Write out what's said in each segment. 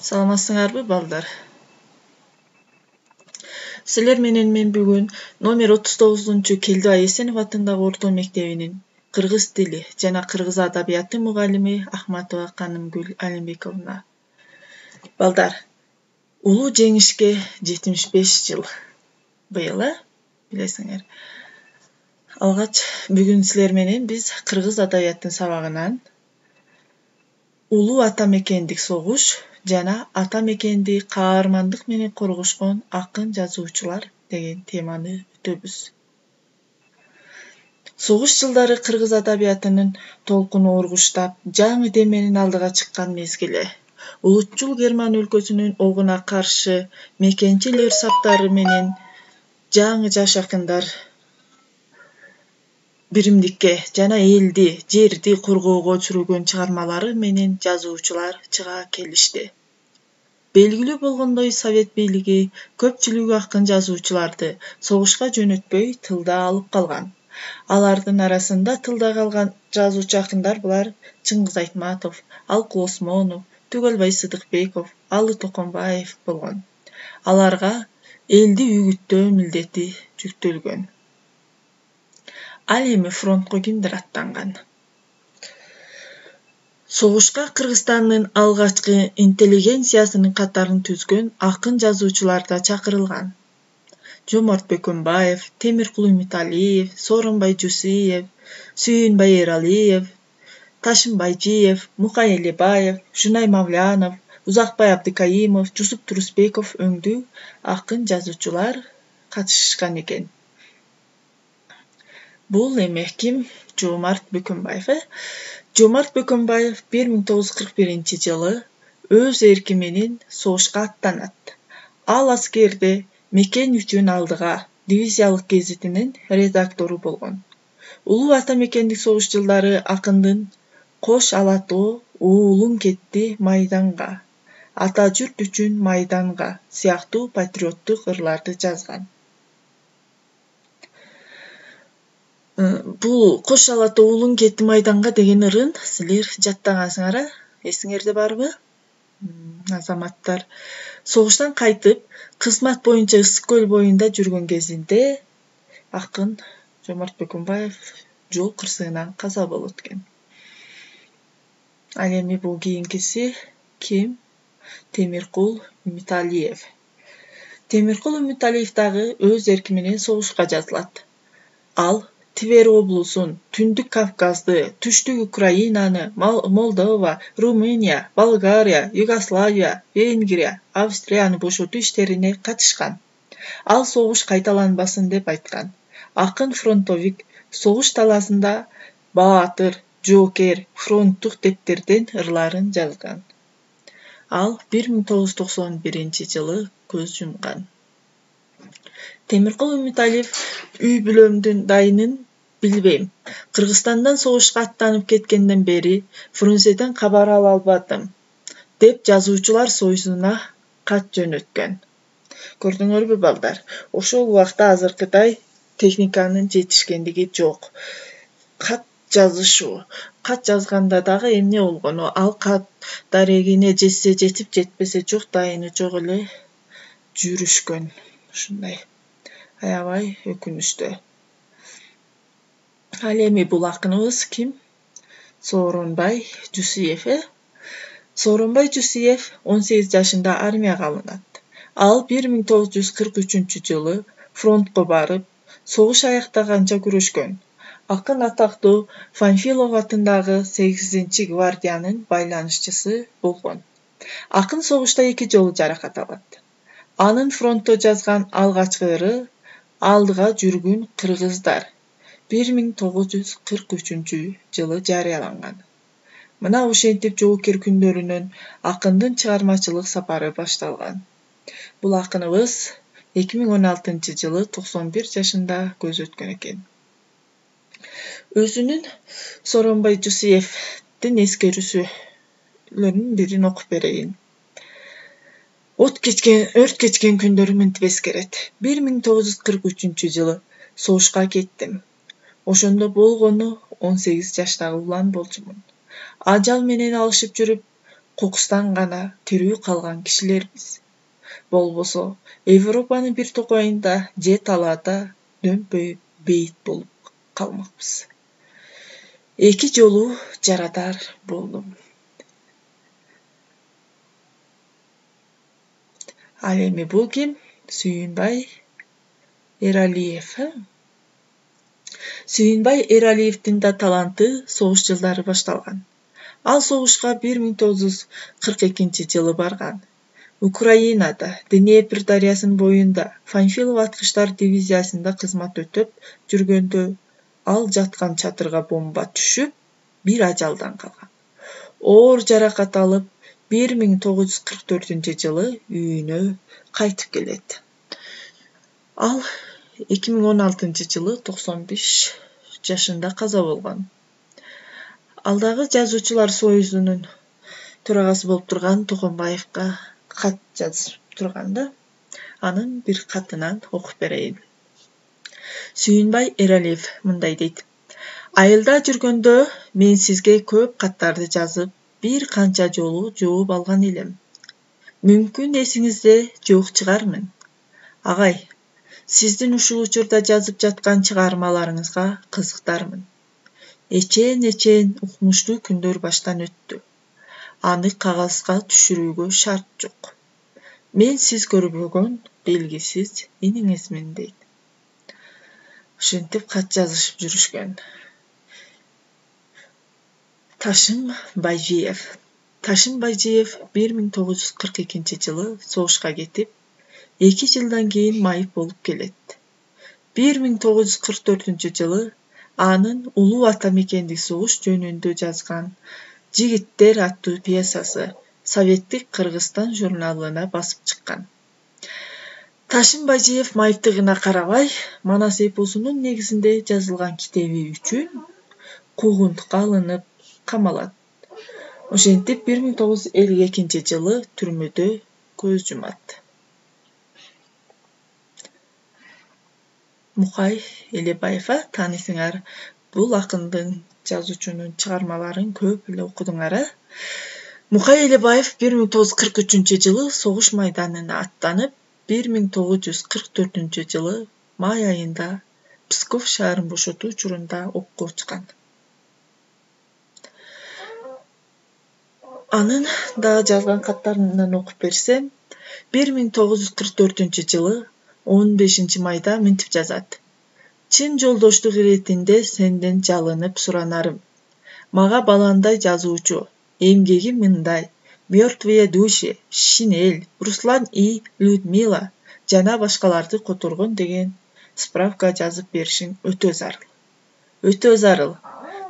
Саламатсыңарбы балдар? Силер менен мен бүгүн номер 39 Келди Айесенов атындагы орто мектебинин кыргыз тили жана кыргыз адабияты мугалими Ахматова Канымгүл Алимбековна. Балдар, улуу жеңишке 75 жыл. Быйыл, билесиңер. Алгач бүгүн силер менен биз кыргыз адабияттын сабагынан улуу ата мекендик согуш жана ата мекенди каармандык менен коргошкон акын жазуучулар деген теманы өтөбүз. Согуш жылдары кыргыз адабиятынын толкуну ургуштап, жаңы деменин алдыга чыккан мезгили. Улутчул Герман өлкөсүнүн огуна каршы мекенчилер саптары менен жаңы жаш акындар биримдикке жана элди, жерди коргоого сүрүлгөн чыгармалары менен жазуучулар чыга келишти. Белгилүү болгондой, Совет бийлиги көпчүлүгү акын жазуучуларды согушка жөнөтпөй тылда алып калган. Алардын арасында тылда калган жазуучу акындар булар Чыңгыз Айтматов, Алкул Осмонов, Түгөлбай Сыдыкбеков, Алы Токонбаев болгон. Аларга элди үгүттөө милдети жүктөлгөн. Ал эми фронтко кимдир аттанган? Согушка Кыргызстандын алгачкы интеллигенциясынын катарын түзгөн акын жазуучулар да чакырылган. Жомарт Бөкөнбаев, Темиркул Үмүталиев, Сооронбай Жусиев, Сүйүнбай Эралиев, Ташынбай Жиев, Мукай Элебаев, Жунай Мавлянов, Узакбай Абдыкаимов, Жусуп Турусбеков өңдүү акын жазуучулар катышышкан экен. Бул эми ким? Жомарт Бөкөнбаев. Жомарт Бөкөнбаев 1941 жылы өз эрки менен согушка аттанат. Ал аскерде Мекен үчүн алдыга дивизиялык гезитинин редактору болгон. Улуу ата мекендик согуш жылдары акындын Кош алатоо, уулуң кетти майданга, ата журт үчүн майданга сыяктуу патриоттук ырларды жазган. Бул Кош алатоо, уулуң кетти майданга деген ырын силер жаттагансыңар, эсиңерде барбы? Азаматтар согуштан кайтып, кызмат боюнча Ысык көл боюнда жүргөн кезинде акын Жомарт Бөкөнбаев жол кырсыгынан каза болот экен. Ал эми бул кийинкиси ким? Темиркул Үмүталиев. Темиркул Үмүталиев дагы өз эрки менен согушка жазылат. Ал Тver облусун, Түндүк Кавказды, Түштүк Украинаны, Молдова, Румыния, Болгария, Югославия, Венгрия, Австрияны бошотуу иштерине катышкан. Ал согуш кайталанбасын деп айткан. Акын фронтовик согуш таласында баатыр, жоокер, фронттук дептерден ырларын жазган. Ал 1991 жылы көз жумган. Темиркул Үмүталиев үй бүлөмдүн дайынын билбейм. Кыргызстандан согушка аттанып кеткенден бери Фрунзеден кабар ала албадым, деп жазуучулар союзуна кат жөнөткөн. Көрдүңөрбү балдар? Ошол убакта азыркыдай техниканын жетишкендиги жок. Кат жазышуу. Кат жазганда дагы эмне болгону? Ал кат дарегине жетсе жетип, жетпесе жок, дайыны жок эле жүрүшкөн. Ушундай. Аябай өкүнүчтүү. Ал эми бул акыныбыз ким? Сооронбай Жусиев. Сооронбай Жусиев 18 жашында армияга алынат. Ал 1943 жылы фронтко барып, согуш аяктаганча күрөшкөн. Акын атактуу Панфилов атындагы 8-гвардиянын байланышчысы болгон. Акын согушта 2 жолу жаракат алат. Анын фронтто жазган алгачкы ыры Алдыга жүргүн кыргыздар 1943 жылы жарыяланган. Мына ошентип жоокер күндөрүнөн акындын чыгармачылык сапары башталган. Бул акыныбыз 2016 жылы 91 жашында көз өткөн экен. Өзүнүн Сооронбай Жусиевдин эскерүүсүлөрүнүн бирин окуп берейин. Өрт кечкен күндөрү мынтип эскерет. 1943 жылы согушка кеттим. Ошондо болгону 18 жаштагы улан болчумун. Ажал менен алышып жүрүп, кокустан гана тирүү калган кишилербиз. Болбосо Европанын бир токойунда же талаада дөмпөйүп бейит болуп калмакпыз. 2 жолу жарадар болдум. Ал эми бул ким? Сүйүнбай Эралиев. Сүйүнбай Эралиевдин да таланты согуш жылдары башталган. Ал согушка 1942-жылы барган. Украинада, Днепр дарыясынын боюнда Панфилов аткычтар дивизиясында кызмат өтөп жүргөндө ал жаткан чатырга бомба түшүп, бир ажалдан калган. Оор жаракат алып, 1944-жылы үйүнө кайтып келет. Ал 2016-жылы 95 жашында каза болгон. Ал дагы жазуучулар союзунун төрагасы болуп турган Токонбаевга кат жазып турган да. Анын бир катынан окуп берейин. Сүйүнбай Эралиев мындай дейт: Айылда жүргөндө мен сизге көп каттарды жазып, бир канча жолу жооп алган элем. Мүмкүн эсиңизде жок чыгармын. Агай, сиздин ушул учурда жазып жаткан чыгармаларыңызга кызыктармын. Эчен укмуштуу күндөр баштан өттү. Аны кагазга түшүрүүгө шарт жок. Мен сиз көрбөгөн белгисиз иниңизмин дейт. Ушинтип кат жазышып жүрүшкөн. Ташим Байжиев 1942-жылы согушка кетип, 2 жылдан кийин майып болуп келет. 1944-жылы анын Улуу ата мекендик согуш жөнүндө жазган «Жигиттер» аттуу пьесасы Советтик Кыргызстан журналына басып чыккан. Ташим Байжиев майыптыгына карабай, Манас эпосунун негизинде жазылган китеби үчүн куугунтукка алынып, камалат. Ошентип 1952-жылы түрмөдө көз жумат. Мукай Элебаев таанысыңар, бул акындын, жазуучунун чыгармаларын көп эле окудуңар. Мукай Элебаев 1943-жылы согуш майданына аттанып, 1944-жылы май айында Псков шаарын бошотуу учурунда окко учкан. Анын дагы жазган каттарынан окуп берсем, 1944-жылы 15 майда мынтип жазат: Чын жолдоштук иретинде сенден жалынып суранарым. Мага баландай жазуучу, эмгеги мындай, Мёртвые души, Шинель, Руслан и Людмила жана башкаларды которгон деген справка жазып беришиң өтө зарыл. Өтө зарыл.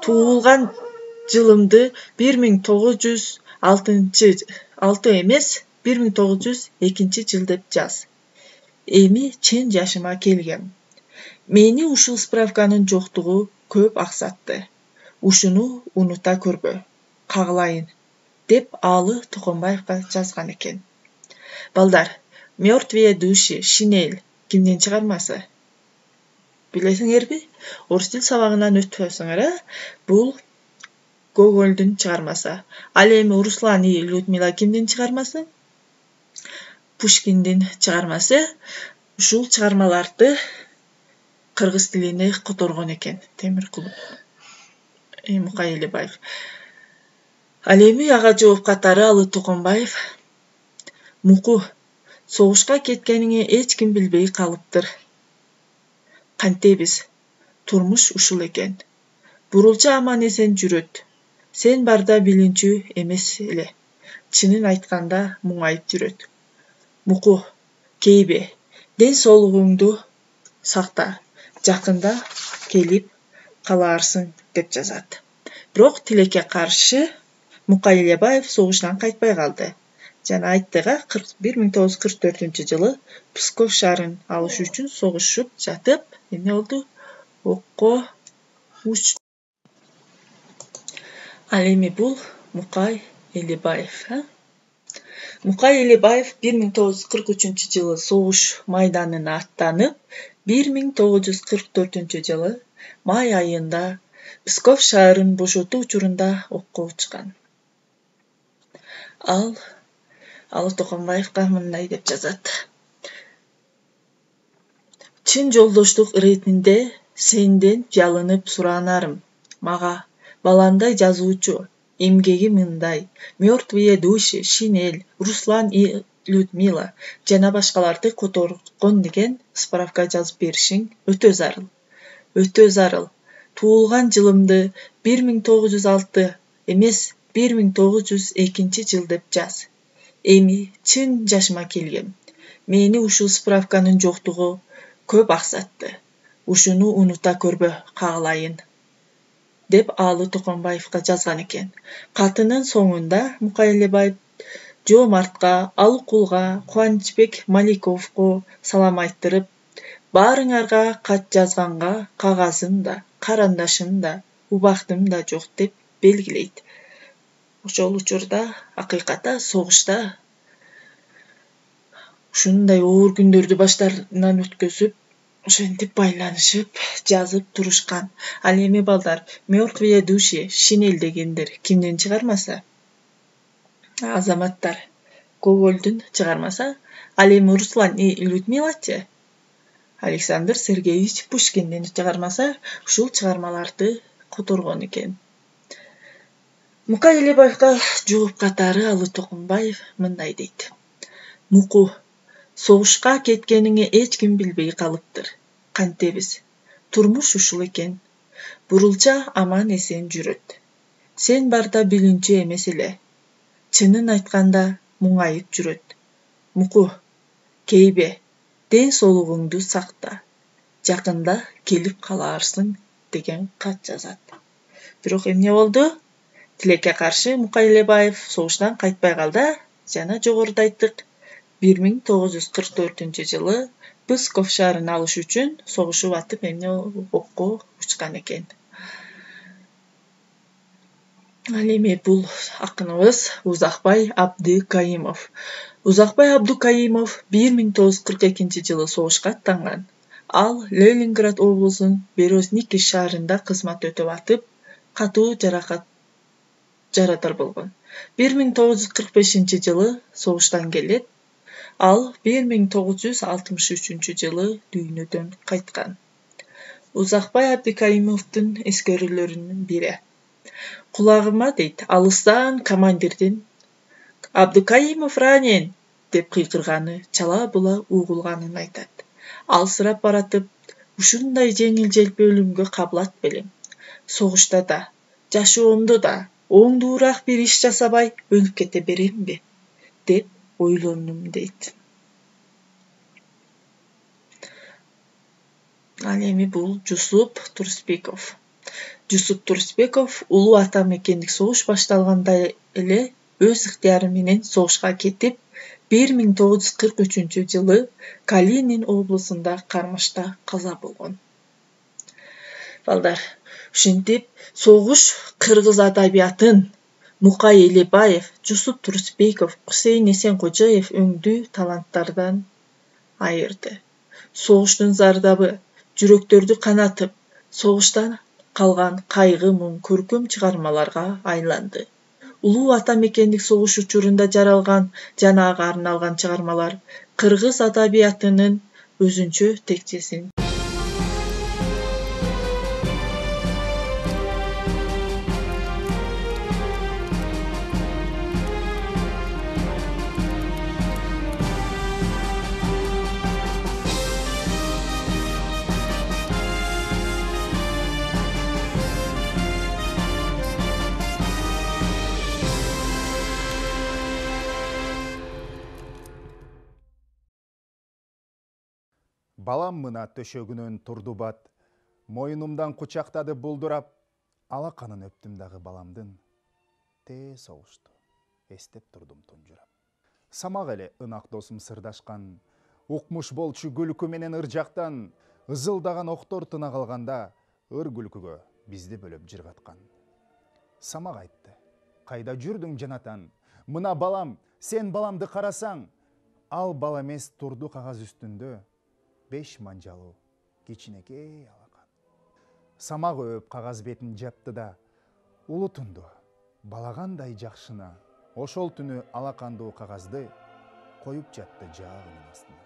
Туулган жылымды 1906 эмес, 1902 деп жаз. Эми чын жашыма келгем. Мени ушул справканын жоктугу көп аксатты. Ушуну унута көрбө. Кагылайын, деп алы Токонбаевга жазган экен. Балдар, Мёртвые души, Шинель кимдин чыгармасы? Билесиңерби? Орус тил сабагынан өтпөсүңөр, бул Гогольдун чыгармасы. Ал эми Руслан и Людмила кимдин чыгармасы? Пушкиндин чыгармасы. Ушул чыгармаларды кыргыз тилине которгон экен Темиркулов. Мукай Элебаев. Ал эми ага жооп катары алы Токонбаев: Муку, согушка кеткениңи эч ким билбей калыптыр. Кантебиз? Турмуш ушул экен. Бурулча аман эсен жүрөт. Сен барда билинчү эмес эле. Чынын айтканда муңайып жүрөт. Муку, кейбе, ден соолугуңду сакта. Жакында келип калаарсың, деп жазат. Бирок тилекке каршы Мукай Элебаев согуштан кайтпай калды. Жана айттыга 1944-жылы Псков шаарын алыш үчүн согушуп жатып, эмне болду? Окко учту. Ал эми бул Мукай Элебаев. Мукай Элебаев 1943-жылы согуш майданына аттанып, 1944-жылы май айында Псков шаарын бошотуу учурунда окко учкан. Ал Алы Токонбаевга мындай деп жазат. Чын жолдоштук иретинде сенден жалынып суранарым. Мага баландай жазуучу, эмгеги мындай, Мертвые души, Шинель, Руслан и Людмила жана башкаларды которгон деген справка жазып беришиң өтө зарыл. Өтө зарыл. Туулган жылымды 1906 эмес 1902 жыл деп жаз. Эми чын жашыма келгем. Мени ушул справканын жоктугу көп аксатты. Ушуну унута көрбө, каалайын. Деп Алы Токонбаевга жазган экен. Катынын соңунда Мукай Элебаев Жоомартка, Алыкулга, Кубанычбек Маликовго салам айттырып, баарыңарга кат жазганга кагазым да, карандашым да, убактым да жок деп белгилейт. Ошол учурда акыйкатта согушта ушундай оор күндөрдү баштарынан өткөзүп, ошентип байланышып, жазып турушкан. Ал эми балдар, Мертвые души, Шинель дегендер кимдин чыгармасы? Азаматтар, Гогольдун чыгармасы. Ал эми Руслан и Людмилачы? Александр Сергеевич Пушкиндин чыгармасы. Ушул чыгармаларды которгон экен. Мукай Элебаевга жооп катары Алы Токонбаев мындай дейт. Муку, согушка кеткениңи эч ким билбей калыптыр. Кантебиз? Турмуш ушул экен. Бурулча аман эсен жүрөт. Сен барда билүүчү эмес эле. Чынын айтканда муңайып жүрөт. Муку, кейбе, ден соолугуңду сакта. Жакында келип калаарсың деген кат жазат. Бирок эмне болду? Тилекке каршы Мукай Элебаев согуштан кайтпай калды жана жогоруда айттык. 1944 жылы Псков шаарын алыш үчүн согушуп атып эмне окко учкан экен. Ал эми бул акыныбыз Узакбай Абдыкайымов. Узакбай Абдыкайымов 1942 жылы согушка аттанган. Ал Ленинград облусунун Березники шаарында кызмат өтөп атып, катуу жаракат болгон. 1945 жылы согуштан келет. Ал 1963 жылы дүйнөдөн кайткан. Узакбай Абдыкайымовдун эскерүүлөрүнүн бири. Кулагыма дейт, алыстан командирдин Абдыкайымов ранен деп кыйкырганы чала була угулганын айтат. Алсырап баратып, ушундай жеңил желпи өлүмгө кабылат белем. Согушта да, жашоомдо да оңдуураак бир иш жасабай өлүп кете беремби деп ойлондум дейт. Ал эми бул Жусуп Турсбеков. Жусуп Турсбеков улуу ата мекендик согуш башталганда эле өз ыктыяры менен согушка кетип, 1943 жылы Калинин облусунда кармашта каза болгон. Балдар, ушинтип согуш кыргыз адабиятын Мукай Элебаев, Жусуп Турсбеков, Кусейин Эсенкожоев өңдүү таланттардан айырды. Согуштун зардабы жүрөктөрдү канатып, согуштан калган кайгы муң көркөм чыгармаларга айланды. Улуу ата мекендик согуш учурунда жаралган жана ага арналган чыгармалар кыргыз адабиятынын өзүнчө текчесин Балам мына төшөгүнөн турду бат, моюнумдан кучактады булдурап, алаканын өптүм дагы баламдын. Тээ согушту, эстеп турдум тунжурап. Самак эле ынак досум сырдашкан, укмуш болчу күлкү менен ыржактан, ызылдаган октор тына калганда, ыр күлкүгө бизди бөлөп жыргаткан. Самак айтты, кайда жүрдүң жанатан, мына балам, сен баламды карасаң, ал бала эмес турду кагаз үстүндө, 5 манжалуу кичинекей алакан. Самак өп кагаз бетин жапты да, улутунду балагандай жакшына Ошол түнү алакандуу кагазды коюп жатты жаагынын астына.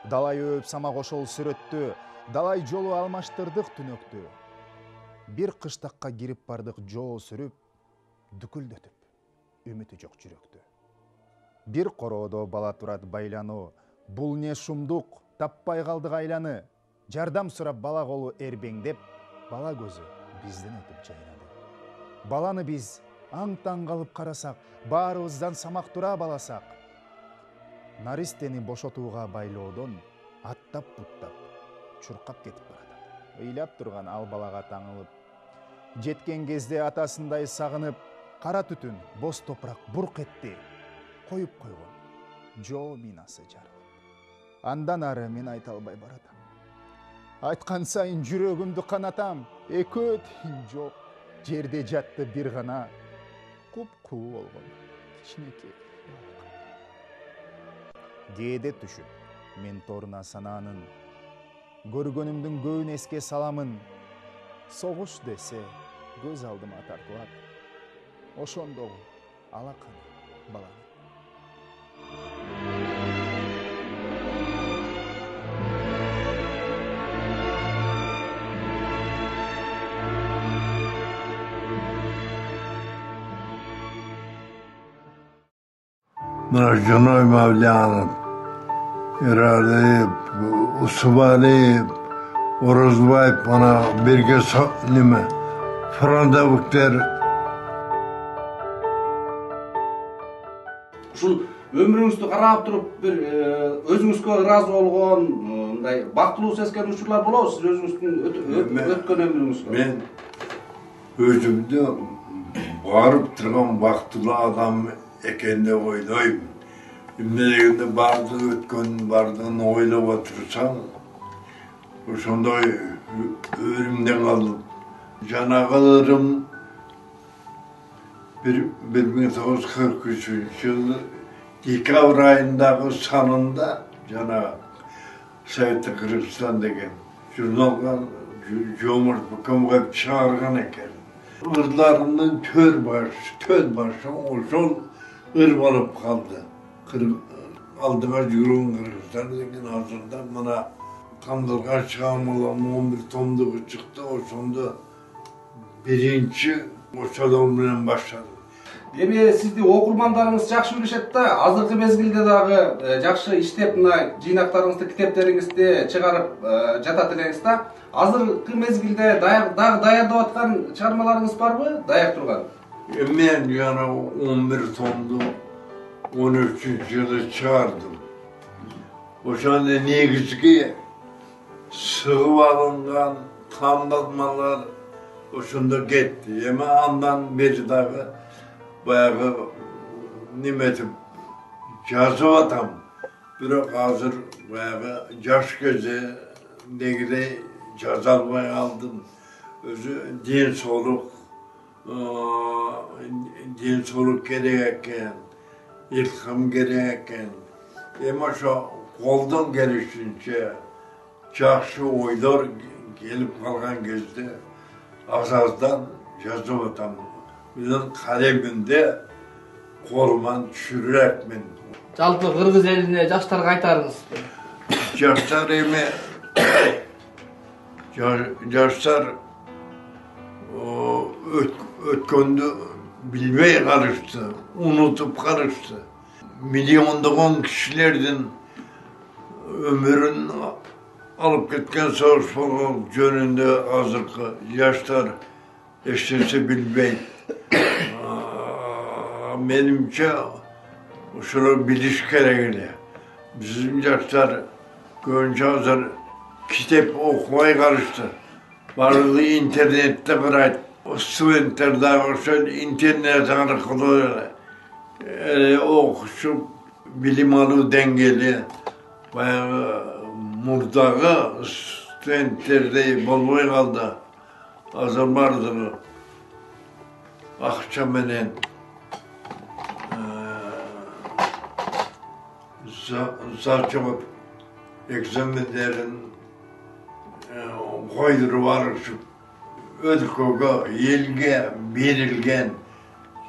Далай өп самак ошол сүрөттү, далай жолу алмаштырдык түнөктү. Бир кыштакка кирип бардык жоо сүрүп, дүкүлдөтүп, үмүтү жок жүрөктү. Бир короодо бала турат байлануу, бул не шумдук, таппай калдык айланы. Жардам сурап бала колу эрбеңдеп, бала көзү бизден өтүп жайнады. Баланы биз аң-таң калып карасак, баарыбыздан самак тура баласак, наристени бошотууга байлоодон аттап-буттап, чуркап кетип баратат. Ыйлап турган ал балага таңылып, жеткен кезде атасындай сагынып, кара түтүн, боз топурак бурк этти, коюп койгон жоо минасы жарылып. Андан ары мен айта албай баратам. Айткан сайын жүрөгүмдү канатам, экөө тиын жок. Жерде жатты бир гана куп-куу болгон кичинекей. Кээде түшүп, мен торуна санаанын, көргөнүмдүн көбүн эске саламын. Согуш десе көз алдыма тартылат, ошондогу алаканы баланы. Жөнөй Мавлянов, Иралиев, Усубалиев, Орозбаев бana birge nime фронтовиктер. Ушул өмүрүңүздү карап туруп бир өзүңүзгө ыраазы болгон, мындай бактылуу сезген учурлар болобу сиз өзүңүздүн өткөн өмүрүңүзгө? Мен өзүмдү барып турган бактылуу адам экен деп ойлойм. Эмне дегенде барды өткөн бардыгын ойлоп отурсаң, ошондой өрүмдөн калып, жанагы ырым 1943 жылы декабрь айындагы санында жана Советтик Кыргызстан деген журналга Жомарт Бакамбаев чыгарган экен. Ырларынын төл башы ошол ыр болуп калды. Алдыга жүргөн Кыргызстан деген азырда мына Камдылга чыгармалар 11 томдугу чыкты, ошондо биринчи ошол менен баштады. Эми сизди окурмандарыңыз жакшы билишет да, азыркы мезгилде дагы жакшы иштеп мына жыйнактарыңызды, китептериңизди чыгарып жатат элеңиз да. Азыркы мезгилде дагы даярдап аткан чыгармаларыңыз барбы? Даяр турган. Мен жана 11 томду 13-жылы чыгардым. Ошондо негизги сыгып алынган тандалмалар ошондо кетти. Эми андан бери дагы баягы неметип жазып атам. Бирок азыр баягы жаш кезде негиде жаза албай калдым. Өзү ден соолук керек экен, илхам керек экен. Эми ошо колдон келишинче жакшы ойлор келип калган кезде азаздан жазып атам. Менин калемимде колуман түшүрөкмүн. Жалпы Кыргыз элине жаштарга айтарыңыз? Жаштар эми жаштар өткөндү билбей калышты, унутуп калышты. Миллиондогон кишилердин өмүрүн алып кеткен согуш болгон жөнүндө азыркы жаштар эчнерсе билбейт. Менимче ошолор билиш керек эле. Биздин жаштар көбүнчө азыр китеп окубай калышты. Баардыгы интернетте карайт. Студенттер дагы ошол интернет аркылуу окушуп билим алуу деңгээли баягы мурдагы студенттердей болбой калды. Азыр баардыгы акча менен зачет экзамендерин койдуруп алышып, өлкөгө, элге берилген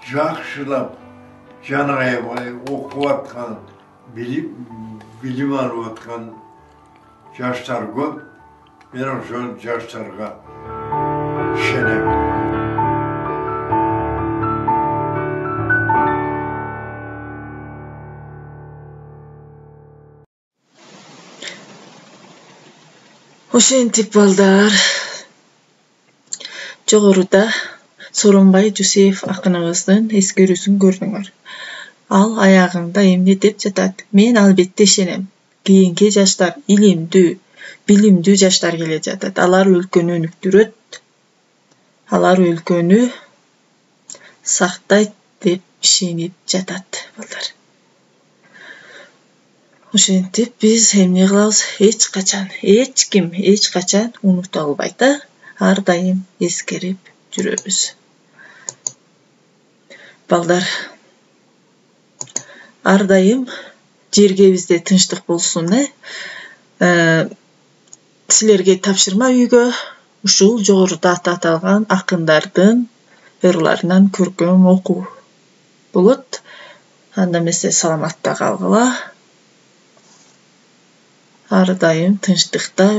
жакшылап жана аябай окуп аткан, билим алып аткан жаштар көп. Мен ошол жаштарга ишенем. Ошентип балдар, жогоруда Сооронбай Жусеев акыныбыздын эскерүүсүн көрдүңөр. Ал аягында эмне деп жатат? Мен албетте ишенем. Кийинки жаштар илимдүү, билимдүү жаштар келе жатат. Алар өлкөнү өнүктүрөт. Алар өлкөнү сактайт деп ишенип жатат балдар. Ошентип биз эмне кылабыз? Эч ким унута албайт, ар дайым эскерип жүрөбүз. Балдар, ар дайым жергебизде тынчтык болсун, Силерге тапшырма үйгө ушул жогоруда аты аталган акындардын ырларынан көркөм окуу болот. Анда эмесе саламатта калгыла. Ар дайым тынчтыкта